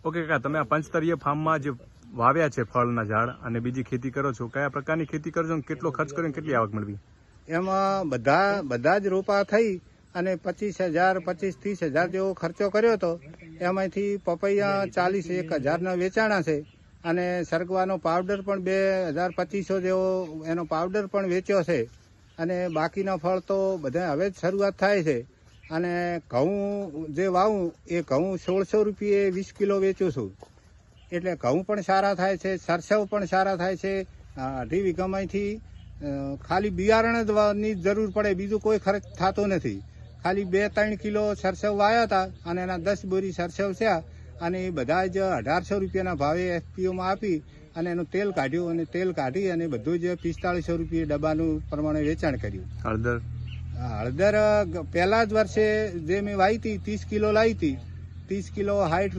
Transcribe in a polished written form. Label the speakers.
Speaker 1: Okay કાકા, તમે આ પંચતરીય ફાર્મમાં જે વાવ્યા છે ફળના ઝાડ અને બીજી ખેતી કરો છો, કયા પ્રકારની ખેતી કરો છો અને કેટલો ખર્ચ કર્યો, કેટલી આવક મેળવી?
Speaker 2: એમાં બધા જ રોપા થઈ અને 25,000 25-30,000 જેવો ખર્ચો કર્યો હતો. એમાંથી પપૈયા 40,000-1,000 વેચાણા છે અને સરગવાનો પાવડર પણ 2,000-2,500 જેવો એનો પાવડર પણ વેચ્યો છે. અને બાકીના ફળ તો બધા હવે જ શરૂઆત થાય છે. અને ઘઉં જે વાવું એ ઘઉં 1,600 રૂપિયે 20 કિલો વેચું છું. એટલે ઘઉં પણ સારા થાય છે, સરસવ પણ સારા થાય છે. 2.5 વીઘામાંથી ખાલી બિયારણની જરૂર પડે, બીજું કોઈ ખર્ચ થતો નથી. ખાલી 2-3 કિલો સરસવ વાયા હતા અને એના 10 બોરી સરસવ થયા અને એ બધા જ 1,800 રૂપિયાના ભાવે FPOમાં આપી અને એનું તેલ કાઢ્યું અને તેલ કાઢી અને બધું જ 4,500 રૂપિયા ડબ્બાનું પ્રમાણે વેચાણ કર્યું. હળદર પહેલા જ વર્ષે જે મેં વાવી હતી 30 કિલો લાવી હતી, 30 કિલો 60